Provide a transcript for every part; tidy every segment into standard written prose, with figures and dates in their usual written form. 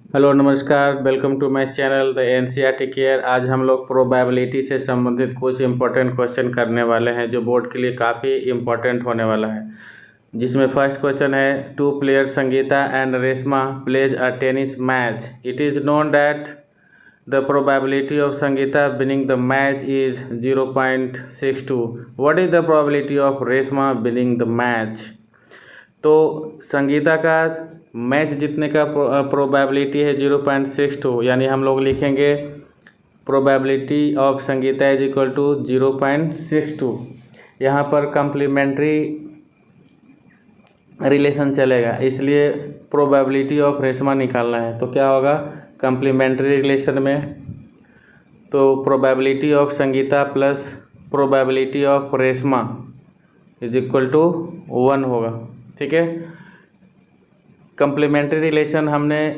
Hello नमस्कार, welcome to my channel the NCERT care. आज हम लोग प्रोबेबिलिटी से संबंधित कुछ इम्पोर्टेंट क्वेश्चन करने वाले हैं जो बोर्ड के लिए काफ़ी इम्पोर्टेंट होने वाला है। जिसमें फर्स्ट क्वेश्चन है, two player Sangeeta and Reshma plays a tennis match. It is known that the probability of Sangeeta winning the match is 0.62। What is the probability of Reshma winning the match. तो संगीता का मैच जीतने का प्रोबेबिलिटी है 0.62, यानी हम लोग लिखेंगे probability of Sangeeta is equal to 0.62। यहाँ पर कम्प्लीमेंट्री रिलेशन चलेगा, इसलिए प्रोबेबिलिटी ऑफ रेशमा निकालना है। तो क्या होगा कम्प्लीमेंट्री रिलेशन में, तो probability of Sangeeta plus probability of Reshma is equal to 1 होगा। ठीक है, कम्प्लीमेंट्री रिलेशन हमने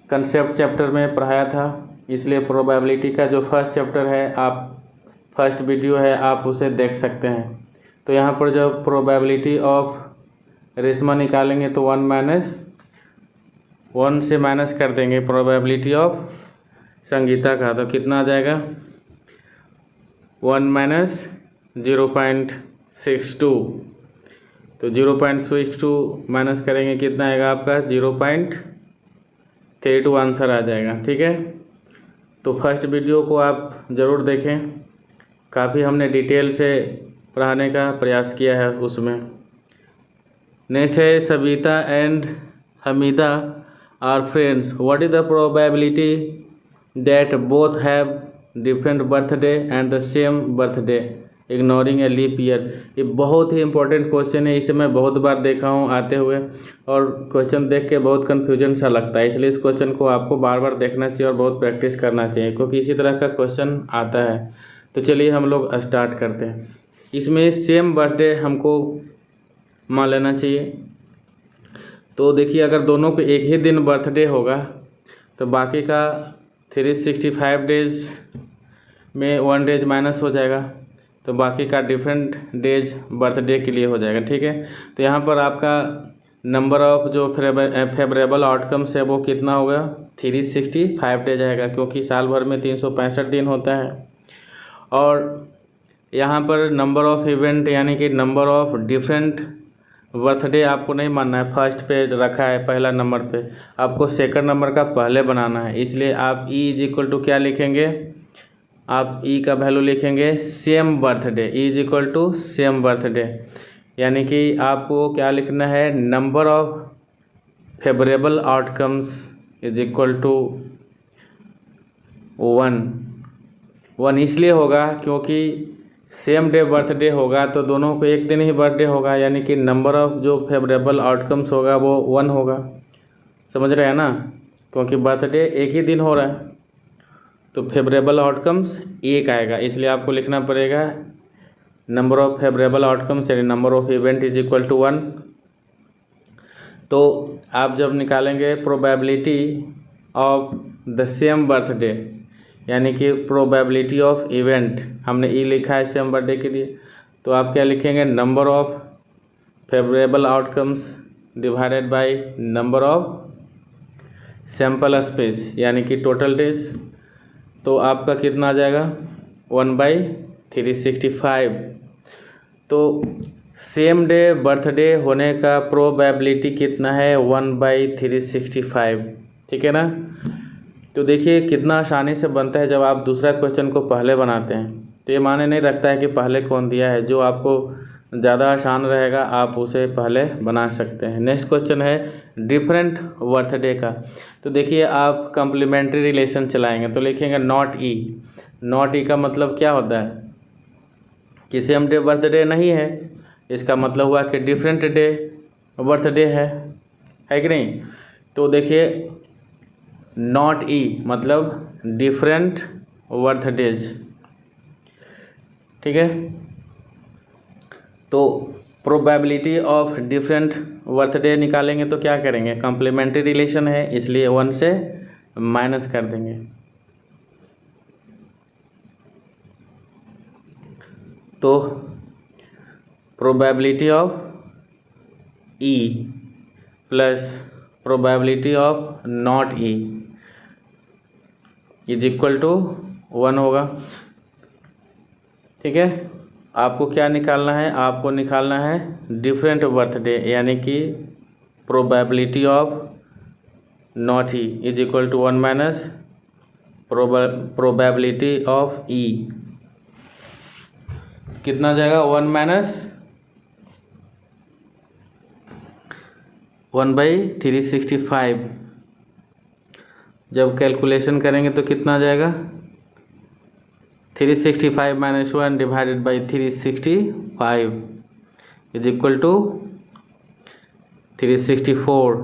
कंसेप्ट चैप्टर में पढ़ाया था, इसलिए प्रोबेबिलिटी का जो फर्स्ट चैप्टर है, आप फर्स्ट वीडियो है, आप उसे देख सकते हैं। तो यहाँ पर जब प्रोबेबिलिटी ऑफ रेशमा निकालेंगे तो 1 से माइनस कर देंगे प्रोबेबिलिटी ऑफ संगीता का, तो कितना आ जाएगा 1 माइनस 0.62। तो 0.62 माइनस करेंगे कितना आएगा आपका 0.32 आंसर आ जाएगा। ठीक है, तो फर्स्ट वीडियो को आप ज़रूर देखें, काफ़ी हमने डिटेल से पढ़ाने का प्रयास किया है उसमें। नेक्स्ट है, Savita and Hamida are friends, what is the probability that both have different birthday and the same birthday ignoring a leap year. ये बहुत ही इंपॉर्टेंट क्वेश्चन है, इसे मैं बहुत बार देखा हूँ आते हुए, और क्वेश्चन देख के बहुत कन्फ्यूजन सा लगता है, इसलिए इस क्वेश्चन को आपको बार बार देखना चाहिए और बहुत प्रैक्टिस करना चाहिए, क्योंकि इसी तरह का क्वेश्चन आता है। तो चलिए हम लोग स्टार्ट करते हैं। इसमें सेम बर्थडे हमको मान लेना चाहिए। तो देखिए, अगर दोनों पे एक ही दिन बर्थडे होगा तो बाकी का 365 डेज में 1 डेज माइनस हो जाएगा, तो बाकी का डिफरेंट डेज बर्थडे के लिए हो जाएगा। ठीक है, तो यहाँ पर आपका नंबर ऑफ जो फेवरेबल आउटकम्स है वो कितना होगा 365 डेज आएगा, क्योंकि साल भर में 365 दिन होता है। और यहाँ पर नंबर ऑफ इवेंट यानी कि नंबर ऑफ डिफरेंट बर्थडे आपको नहीं मानना है, फर्स्ट पे रखा है पहला नंबर पे, आपको सेकंड नंबर का पहले बनाना है। इसलिए आप ई इज इक्वल टू क्या लिखेंगे, आप ई का वैल्यू लिखेंगे same birthday, E is equal to same birthday, यानी कि आपको क्या लिखना है, number of favourable outcomes is equal to 1 इसलिए होगा क्योंकि सेम डे बर्थडे होगा तो दोनों को एक दिन ही बर्थडे होगा, यानी कि नंबर ऑफ जो फेवरेबल आउटकम्स होगा वो 1 होगा। समझ रहे हैं ना, क्योंकि बर्थडे एक ही दिन हो रहा है तो फेवरेबल आउटकम्स 1 आएगा, इसलिए आपको लिखना पड़ेगा नंबर ऑफ फेवरेबल आउटकम्स यानी number of event is equal to 1। तो आप जब निकालेंगे probability of the same birthday, यानी कि प्रोबेबिलिटी ऑफ इवेंट, हमने ई लिखा है सेम बर्थडे के लिए, तो आप क्या लिखेंगे, number of favourable outcomes divided by number of sample space यानी कि टोटल डेज। तो आपका कितना आ जाएगा 1/365। तो सेम डे बर्थडे होने का प्रोबेबिलिटी कितना है 1/365। ठीक है ना, तो देखिए कितना आसानी से बनता है जब आप दूसरा क्वेश्चन को पहले बनाते हैं, तो ये माने नहीं रखता है कि पहले कौन दिया है, जो आपको ज़्यादा आसान रहेगा आप उसे पहले बना सकते हैं। नेक्स्ट क्वेश्चन है डिफरेंट बर्थडे का। तो देखिए आप कम्प्लीमेंट्री रिलेशन चलाएंगे तो लिखेंगे नॉट ई का मतलब क्या होता है कि सेम डे बर्थडे नहीं है, इसका मतलब हुआ कि डिफरेंट डे बर्थडे है कि नहीं। तो देखिए नॉट ई मतलब डिफरेंट बर्थडेज। ठीक है, तो प्रोबेबिलिटी ऑफ डिफरेंट बर्थडे निकालेंगे तो क्या करेंगे, कम्प्लीमेंट्री रिलेशन है इसलिए 1 से माइनस कर देंगे। तो probability of E plus probability of not E is equal to 1 होगा। ठीक है, आपको क्या निकालना है, आपको निकालना है डिफरेंट बर्थडे, यानी कि probability of not E is equal to 1 minus probability of E. कितना जाएगा, 1 माइनस 1/365। जब कैलकुलेशन करेंगे तो कितना जाएगा, 365 minus 1 divided by 365 is equal to 364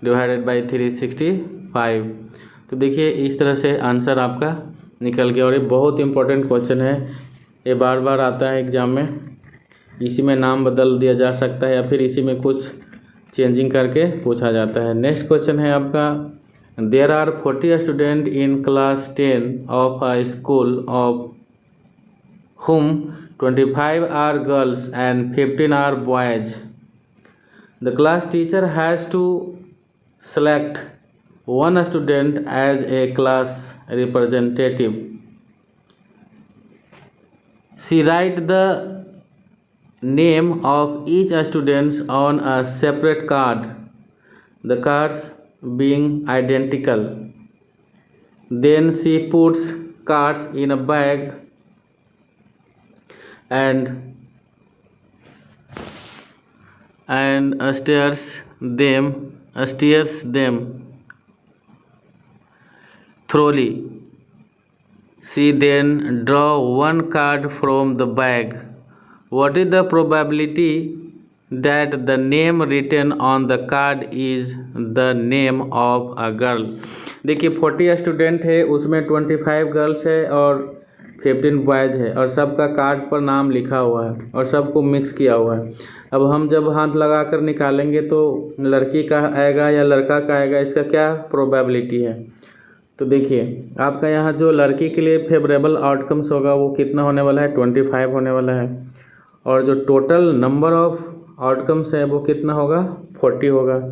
divided by 365। तो देखिए इस तरह से आंसर आपका निकल गया। और ये बहुत इंपॉर्टेंट क्वेश्चन है, ये बार बार आता है एग्जाम में। इसी में नाम बदल दिया जा सकता है या फिर इसी में कुछ चेंजिंग करके पूछा जाता है। नेक्स्ट क्वेश्चन है आपका, there are 40 student in class 10 of a school of whom 25 are girls and 15 are boys. The class teacher has to select one student as a class representative. She write the name of each student on a separate card, the cards being identical. Then she puts cards in a bag and steers them thoroughly. She then draw one card from the bag. What is the probability that the name written on the card is the name of a girl? देखिए 40 student है, उसमें 25 girls है और 15 boys है, और सबका card पर नाम लिखा हुआ है और सबको मिक्स किया हुआ है। अब हम जब हाथ लगा कर निकालेंगे तो लड़की का आएगा या लड़का का आएगा, इसका क्या प्रोबेबिलिटी है। तो देखिए आपका यहाँ जो लड़की के लिए फेवरेबल आउटकम्स होगा वो कितना होने वाला है, 25 होने वाला है। और जो टोटल नंबर ऑफ आउटकम्स है वो कितना होगा, 40 होगा।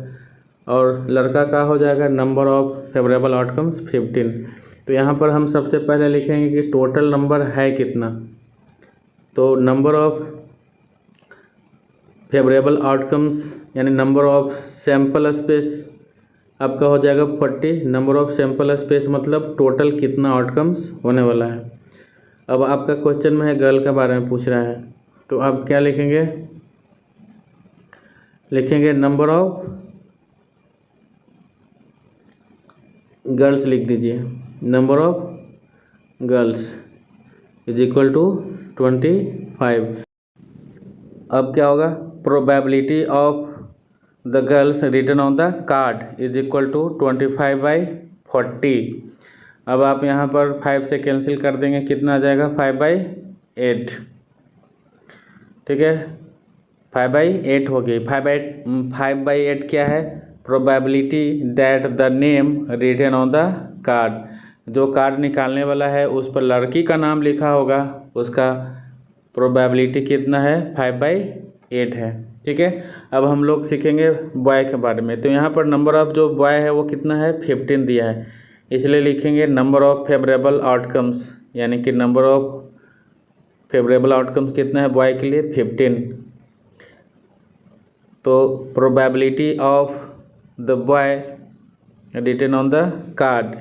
और लड़का का हो जाएगा नंबर ऑफ फेवरेबल आउटकम्स 15। तो यहाँ पर हम सबसे पहले लिखेंगे कि टोटल नंबर है कितना। तो नंबर ऑफ फेवरेबल आउटकम्स यानी नंबर ऑफ सैम्पल स्पेस आपका हो जाएगा 40। नंबर ऑफ सैम्पल स्पेस मतलब टोटल कितना आउटकम्स होने वाला है। अब आपका क्वेश्चन में है गर्ल के बारे में पूछ रहा है, तो आप क्या लिखेंगे, लिखेंगे नंबर ऑफ गर्ल्स लिख दीजिए, number of girls is equal to 25। अब क्या होगा, probability of the girls written on the card is equal to 25/40। अब आप यहाँ पर 5 से कैंसिल कर देंगे, कितना आ जाएगा, 5/8। ठीक है, 5/8 हो गई। 5/8 क्या है, probability that the name written on the card, जो कार्ड निकालने वाला है उस पर लड़की का नाम लिखा होगा, उसका प्रोबेबिलिटी कितना है, 5/8 है। ठीक है, अब हम लोग सीखेंगे बॉय के बारे में। तो यहाँ पर नंबर ऑफ जो बॉय है वो कितना है, 15 दिया है, इसलिए लिखेंगे नंबर ऑफ फेवरेबल आउटकम्स, यानी कि नंबर ऑफ फेवरेबल आउटकम्स कितना है बॉय के लिए, 15। तो probability of the boy written on the card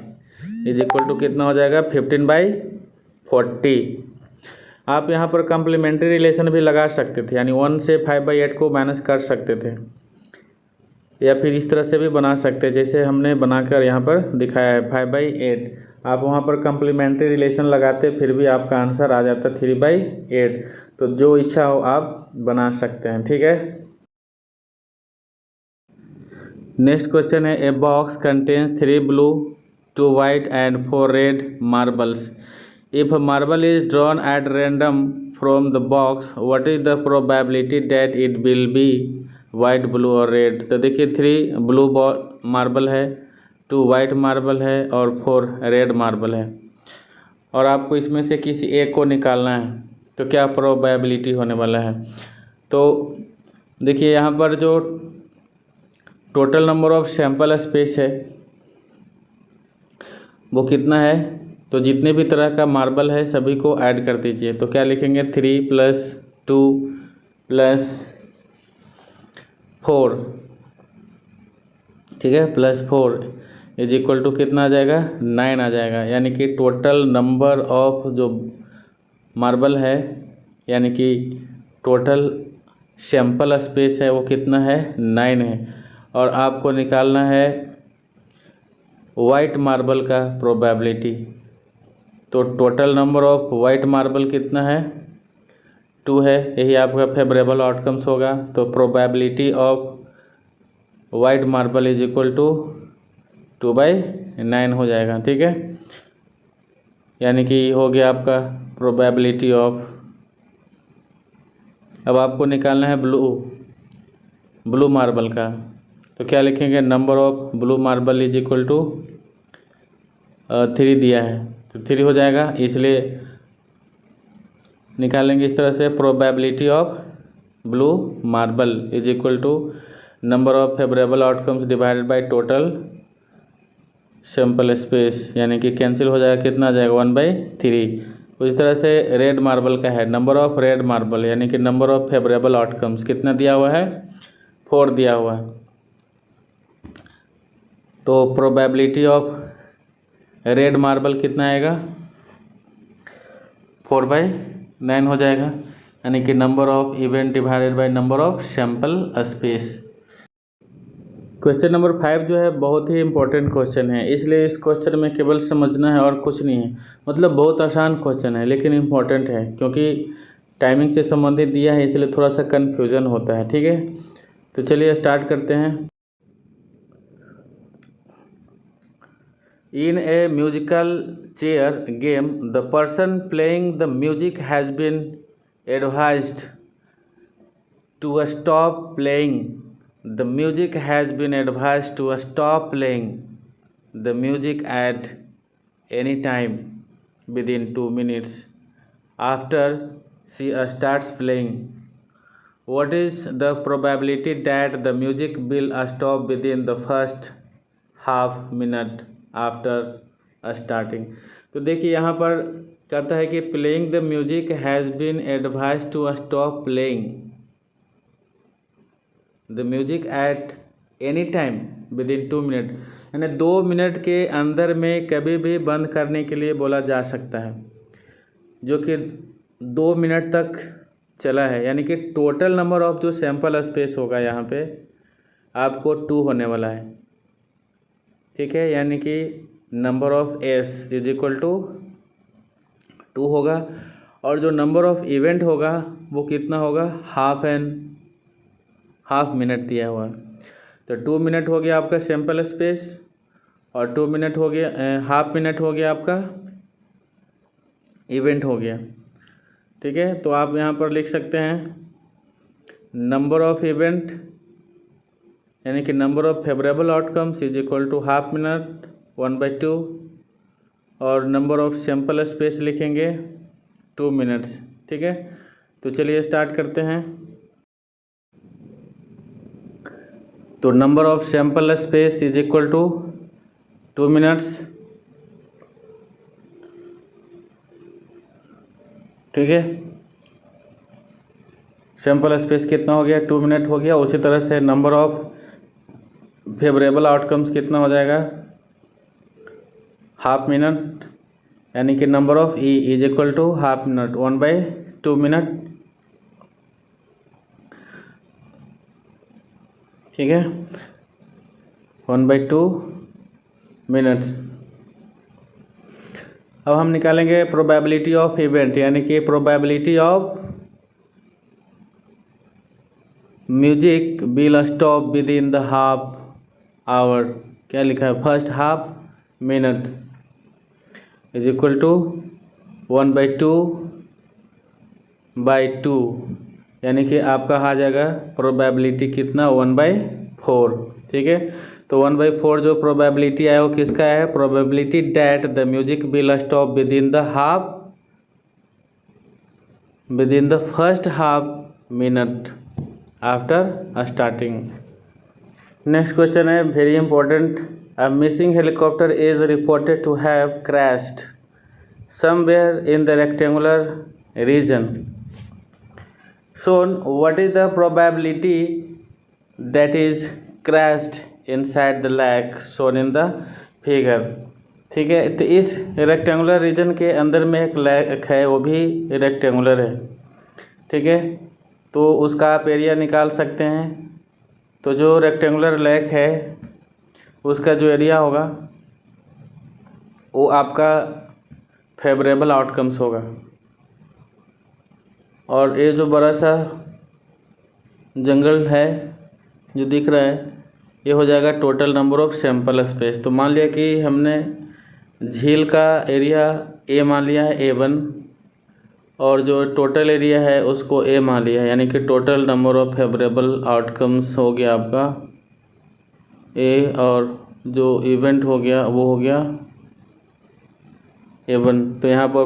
is equal to कितना हो जाएगा, 15/40। आप यहाँ पर कम्प्लीमेंट्री रिलेशन भी लगा सकते थे, यानी 1 से 5/8 को माइनस कर सकते थे, या फिर इस तरह से भी बना सकते हैं जैसे हमने बनाकर यहाँ पर दिखाया है 5/8। आप वहाँ पर कम्प्लीमेंट्री रिलेशन लगाते फिर भी आपका आंसर आ जाता 3/8। तो जो इच्छा हो आप बना सकते हैं। ठीक है, नेक्स्ट क्वेश्चन है, a box contains 3 blue 2 white and 4 red marbles. If a marble is drawn at random from the box, what is the probability that it will be white, blue और red? तो देखिए 3 blue marble है, 2 white marble है और 4 red marble है, और आपको इसमें से किसी एक को निकालना है। तो क्या प्रोबेबिलिटी होने वाला है। तो देखिए यहाँ पर जो total number of sample space है वो कितना है, तो जितने भी तरह का मार्बल है सभी को ऐड कर दीजिए। तो क्या लिखेंगे 3 + 2 + 4, ठीक है, +4 = कितना आ जाएगा 9 आ जाएगा। यानी कि टोटल नंबर ऑफ जो मार्बल है यानी कि टोटल सैंपल स्पेस है वो कितना है 9 है। और आपको निकालना है वाइट मार्बल का प्रोबेबिलिटी। तो total number of white marble कितना है 2 है, यही आपका फेवरेबल आउटकम्स होगा। तो प्रोबेबिलिटी ऑफ वाइट मार्बल = 2/9 हो जाएगा, ठीक है। यानी कि हो गया आपका प्रोबेबिलिटी ऑफ। अब आपको निकालना है ब्लू मार्बल का। तो क्या लिखेंगे नंबर ऑफ ब्लू मार्बल = 3 दिया है तो 3 हो जाएगा, इसलिए निकालेंगे इस तरह से probability of blue marble = number of favourable outcomes divided by total sample space. यानी कि कैंसिल हो जाएगा, कितना आ जाएगा 1/3। उसी तरह से रेड मार्बल का है नंबर ऑफ रेड मार्बल यानी कि नंबर ऑफ फेवरेबल आउटकम्स कितना दिया हुआ है 4 दिया हुआ है। तो प्रोबेबिलिटी ऑफ रेड मार्बल कितना आएगा 4/9 हो जाएगा। यानी कि number of event divided by number of sample space. Question number 5 जो है बहुत ही इंपॉर्टेंट क्वेश्चन है, इसलिए इस क्वेश्चन में केवल समझना है और कुछ नहीं है। मतलब बहुत आसान क्वेश्चन है लेकिन इम्पॉर्टेंट है, क्योंकि टाइमिंग से संबंधित दिया है इसलिए थोड़ा सा कन्फ्यूजन होता है, ठीक है। तो चलिए स्टार्ट करते हैं। In a musical chair game the person playing the music has been advised to stop playing. The music has been advised to stop playing the music at any time within 2 minutes after she starts playing. What is the probability that the music will stop within the first half minute after starting? तो देखिए यहाँ पर कहता है कि playing the music has been advised to stop playing the music at any time within 2 minute, यानी 2 minute के अंदर में कभी भी बंद करने के लिए बोला जा सकता है, जो कि 2 मिनट तक चला है। यानी कि टोटल नंबर ऑफ जो सैंपल स्पेस होगा यहाँ पे आपको 2 होने वाला है, ठीक है। यानी कि नंबर ऑफ एस = 2 होगा और जो नंबर ऑफ इवेंट होगा वो कितना होगा हाफ मिनट दिया हुआ है। तो 2 मिनट हो गया आपका सैंपल स्पेस और 2 मिनट हो गया हाफ मिनट हो गया आपका इवेंट हो गया, ठीक है। तो आप यहाँ पर लिख सकते हैं नंबर ऑफ इवेंट यानी कि number of favourable outcomes = half minute 1/2 और नंबर ऑफ सैंपल स्पेस लिखेंगे 2 मिनट्स, ठीक है। तो चलिए स्टार्ट करते हैं। तो number of sample space = 2 minutes, ठीक है। सैंपल स्पेस कितना हो गया 2 मिनट हो गया। उसी तरह से नंबर ऑफ फेवरेबल आउटकम्स कितना हो जाएगा हाफ मिनट, यानी कि number of E = half minute 1/2 minute, ठीक है, 1/2 मिनट्स। अब हम निकालेंगे प्रोबेबिलिटी ऑफ इवेंट, यानी कि probability of music will stop within the half hour. क्या लिखा है फर्स्ट हाफ मिनट = 1/2/2, यानी कि आपका आ जाएगा प्रोबेबिलिटी कितना 1/4, ठीक है। तो 1/4 जो प्रोबेबिलिटी आया वो किसका है probability that the music will stop within the first half minute after starting. Next question है very important. A missing helicopter is reported to have crashed somewhere in the rectangular region shown. What is the probability that is crashed inside the lake shown in the figure? ठीक है, तो इस rectangular reason के अंदर में एक lake है, वो भी रेक्टेंगुलर है। ठीक है, तो उसका आप एरिया निकाल सकते हैं। तो जो रेक्टेंगुलर लेक है उसका जो एरिया होगा वो आपका फेवरेबल आउटकम्स होगा। और ये जो बड़ा सा जंगल है जो दिख रहा है, ये हो जाएगा total number of sample space. तो मान लिया कि हमने झील का एरिया ए मान लिया है A1, और जो टोटल एरिया है उसको ए मान लिया है, यानी कि total number of favourable outcomes हो गया आपका ए, और जो इवेंट हो गया वो हो गया A1। तो यहाँ पर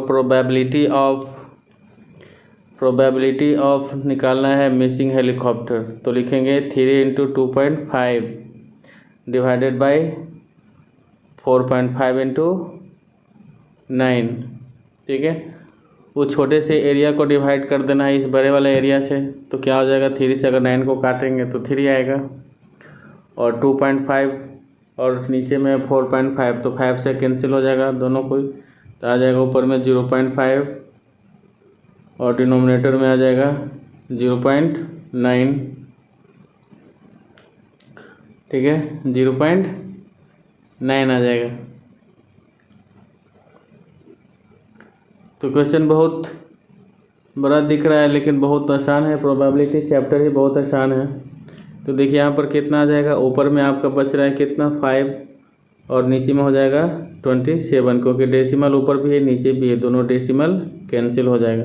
प्रोबेबिलिटी ऑफ निकालना है मिसिंग हेलीकॉप्टर, तो लिखेंगे 3 × 2.5 डिवाइडेड बाई 4.5 × 9। ठीक है, वो छोटे से एरिया को डिवाइड कर देना है इस बड़े वाले एरिया से। तो क्या हो जाएगा, 3 से अगर 9 को काटेंगे तो 3 आएगा, और 2.5 और नीचे में 4.5, तो 5 से कैंसिल हो जाएगा दोनों को, तो आ जाएगा ऊपर में 0.5 और डिनोमिनेटर में आ जाएगा 0.9। ठीक है, 0.9 आ जाएगा। तो क्वेश्चन बहुत बड़ा दिख रहा है लेकिन बहुत आसान है, प्रोबेबिलिटी चैप्टर ही बहुत आसान है। तो देखिए यहाँ पर कितना आ जाएगा, ऊपर में आपका बच रहा है कितना 5, और नीचे में हो जाएगा 27, क्योंकि डेसिमल ऊपर भी है नीचे भी है, दोनों डेसिमल कैंसिल हो जाएगा।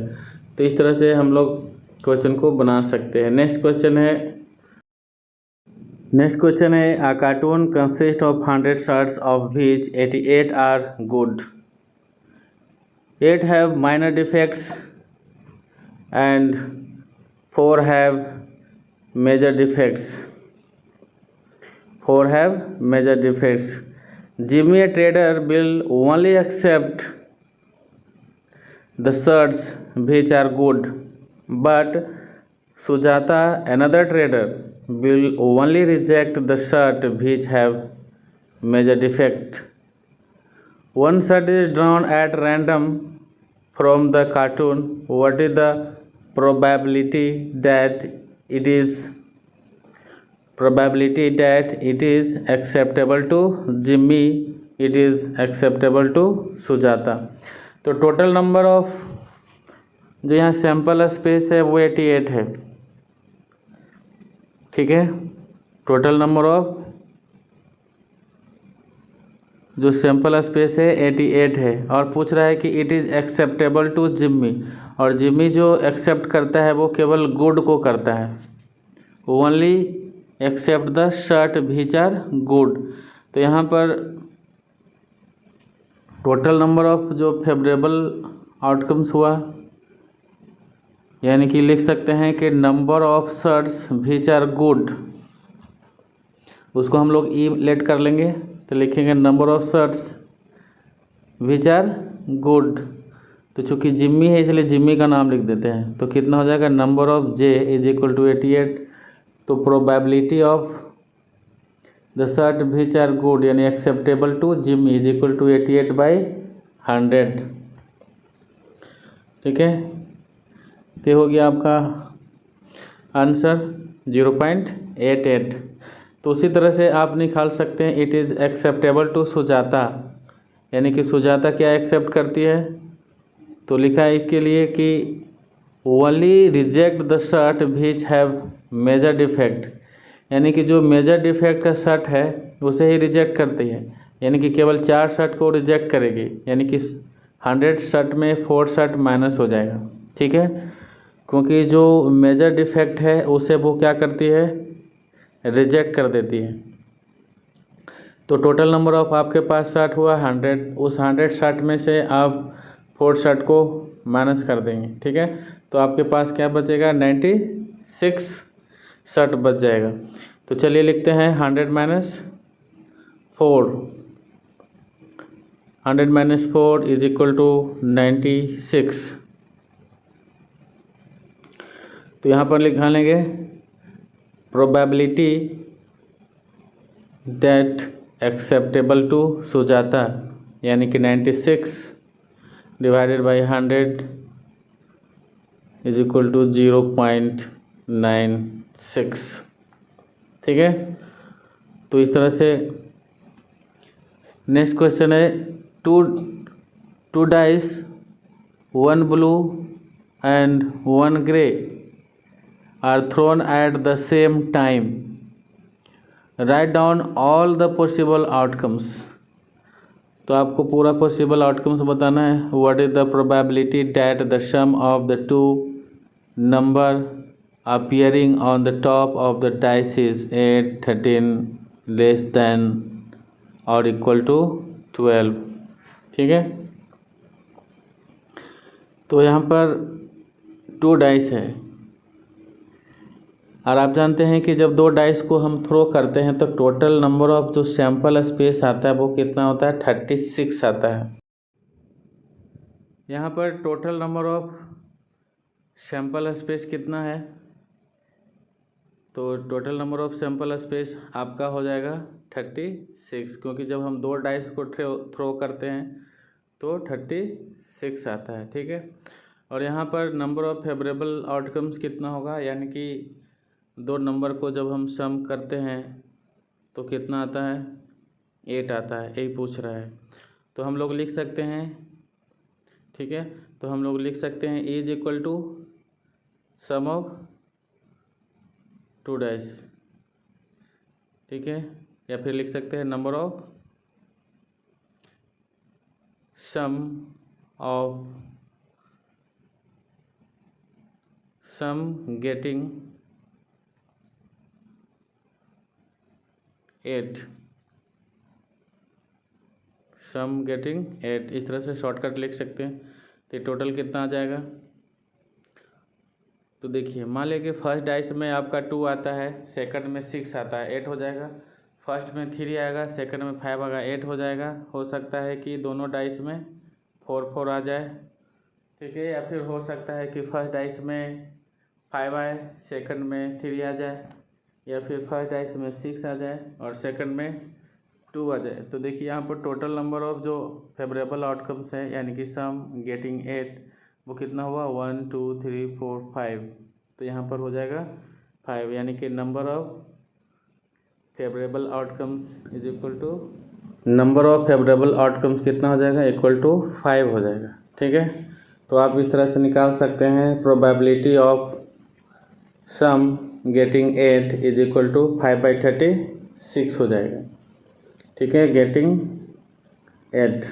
तो इस तरह से हम लोग क्वेश्चन को बना सकते हैं। नेक्स्ट क्वेश्चन है a carton consist of 100 shirts of which 88 are good, 8 have minor defects and 4 have major defects. Jimmy, a trader, will only accept the shirts which are good, but Sujata, another trader, will only reject the shirt which have major defect. One shirt is drawn at random from the cartoon. What is the probability that it is acceptable to Jimmy, it is acceptable to Sujata? तो total number of जो यहाँ sample space है वो 88 है। ठीक है, total number of जो sample space है 88 है, और पूछ रहा है कि it is acceptable to Jimmy, और जिम्मी जो एक्सेप्ट करता है वो केवल गुड को करता है, only accept the shirt which are good. तो यहाँ पर टोटल नंबर ऑफ जो फेवरेबल आउटकम्स हुआ, यानी कि लिख सकते हैं कि number of shirts which are good, उसको हम लोग ई लेट कर लेंगे, तो लिखेंगे number of shirts which are good. तो चूँकि जिम्मी है इसलिए जिम्मी का नाम लिख देते हैं, तो कितना हो जाएगा, number of J is equal to 88। तो probability of the shirt which are good यानी acceptable to Jimmy is equal to 88/100। ठीक है, ये हो गया आपका आंसर 0.88। तो उसी तरह से आप निकाल सकते हैं it is acceptable to Sujata, यानी कि सुजाता क्या एक्सेप्ट करती है। तो लिखा है इसके लिए कि only reject the shirt which have major defect, यानी कि जो मेजर डिफेक्ट का शर्ट है उसे ही रिजेक्ट करती है, यानी कि केवल 4 शर्ट को रिजेक्ट करेगी, यानी कि 100 शर्ट में 4 शर्ट माइनस हो जाएगा। ठीक है, क्योंकि जो मेजर डिफेक्ट है उसे वो क्या करती है, रिजेक्ट कर देती है। तो टोटल नंबर ऑफ आपके पास शर्ट हुआ 100, उस 100 शर्ट में से आप 4 शर्ट को माइनस कर देंगे। ठीक है, तो आपके पास क्या बचेगा, 96 शर्ट बच जाएगा। तो चलिए लिखते हैं 100 minus 4, 100 minus 4 is equal to 96। तो यहाँ पर लिखा लेंगे probability that acceptable to Sujata, यानी कि 96 divided by 100 is equal to 0.96। ठीक है, तो इस तरह से नेक्स्ट क्वेश्चन है two dice, 1 blue and 1 grey are thrown at the same time, right down all the possible outcomes. तो आपको पूरा पॉसिबल आउटकम्स बताना है। What is the probability that the sum of the two number appearing on the top of the dice is 8, 13 less than or equal to 12। ठीक है, तो यहाँ पर 2 डाइस है और आप जानते हैं कि जब 2 डाइस को हम थ्रो करते हैं तो टोटल नंबर ऑफ जो सैंपल स्पेस आता है वो कितना होता है, 36 आता है। यहाँ पर total number of sample space कितना है, तो total number of sample space आपका हो जाएगा 36, क्योंकि जब हम 2 डाइस को थ्रो करते हैं तो 36 आता है। ठीक है, और यहाँ पर नंबर ऑफ फेवरेबल आउटकम्स कितना होगा, यानी कि 2 नंबर को जब हम सम करते हैं तो कितना आता है, 8 आता है, यही पूछ रहा है। तो हम लोग लिख सकते हैं, ठीक है, तो हम लोग लिख सकते हैं is equal to sum of 2 dice. ठीक है, या फिर लिख सकते हैं number of sum getting 8, sum getting 8, इस तरह से शॉर्टकट लिख सकते हैं। तो टोटल कितना आ जाएगा, तो देखिए मान लें कि फर्स्ट डाइस में आपका 2 आता है, सेकंड में 6 आता है, 8 हो जाएगा। फर्स्ट में 3 आएगा, सेकंड में 5 आएगा, 8 हो जाएगा। हो सकता है कि दोनों डाइस में 4 आ जाए, ठीक है, या फिर हो सकता है कि फर्स्ट डाइस में 5 आए, सेकंड में 3 आ जाए, या फिर फर्स्ट डाइस में 6 आ जाए और सेकंड में 2 आ जाए। तो देखिए यहाँ पर टोटल नंबर ऑफ जो फेवरेबल आउटकम्स है, यानी कि सम गेटिंग 8, वो कितना हुआ, 1 2 3 4 5। तो यहाँ पर हो जाएगा 5, यानी कि number of favourable outcomes is equal to, number of favourable outcomes कितना हो जाएगा, इक्वल टू 5 हो जाएगा। ठीक है, तो आप इस तरह से निकाल सकते हैं probability of sum getting 8 is equal to 5/36 हो जाएगा। ठीक है, गेटिंग 8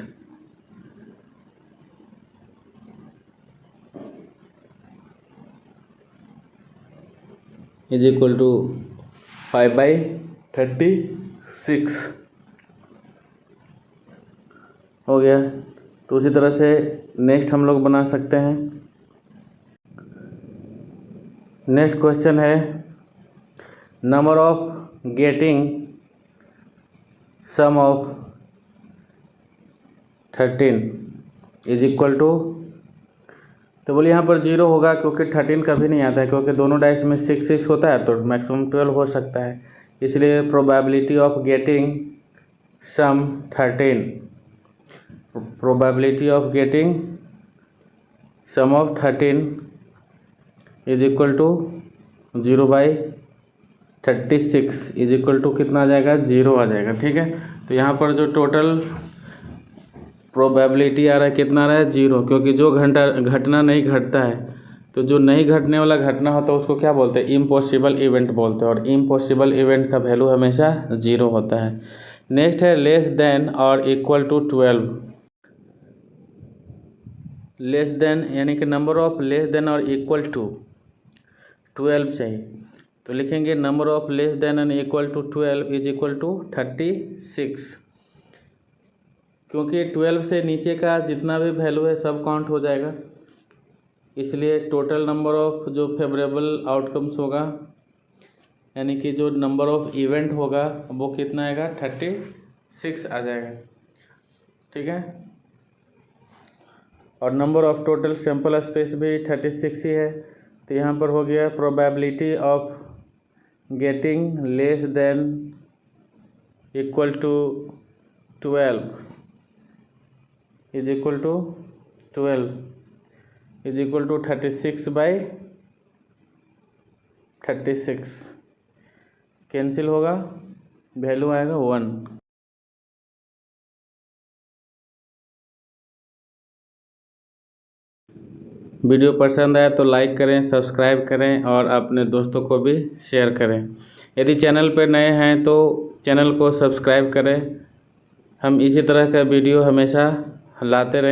इज इक्वल टू 5/36 हो गया। तो उसी तरह से नेक्स्ट हम लोग बना सकते हैं। नेक्स्ट क्वेश्चन है number of getting sum of 13 is equal to, तो बोलिए यहाँ पर 0 होगा क्योंकि 13 कभी नहीं आता है, क्योंकि दोनों डाइस में 6 होता है, तो मैक्सिमम 12 हो सकता है। इसलिए probability of getting sum 13, probability of getting sum of 13 is equal to 0/36 is equal to कितना आ जाएगा, 0 आ जाएगा। ठीक है, तो यहाँ पर जो टोटल प्रोबेबिलिटी आ रहा है कितना आ रहा है, 0, क्योंकि जो घटना नहीं घटता है, तो जो नहीं घटने वाला घटना होता है उसको क्या बोलते हैं, इम्पॉसिबल इवेंट बोलते हैं, और इम्पॉसिबल इवेंट का वैल्यू हमेशा 0 होता है। नेक्स्ट है लेस देन और इक्वल टू 12। लेस देन यानी कि नंबर ऑफ लेस देन और इक्वल टू 12 चाहिए, तो लिखेंगे number of less than and equal to 12 is equal to 36, क्योंकि 12 से नीचे का जितना भी वैल्यू है सब काउंट हो जाएगा। इसलिए टोटल नंबर ऑफ जो फेवरेबल आउटकम्स होगा, यानी कि जो नंबर ऑफ इवेंट होगा वो कितना आएगा, 36 आ जाएगा। ठीक है, और number of total sample space भी 36 ही है। तो यहाँ पर हो गया probability of getting less than equal to 12 is equal to 36/36 cancel होगा, वैल्यू आएगा 1। वीडियो पसंद आया तो लाइक करें, सब्सक्राइब करें और अपने दोस्तों को भी शेयर करें। यदि चैनल पर नए हैं तो चैनल को सब्सक्राइब करें। हम इसी तरह का वीडियो हमेशा लाते रहें।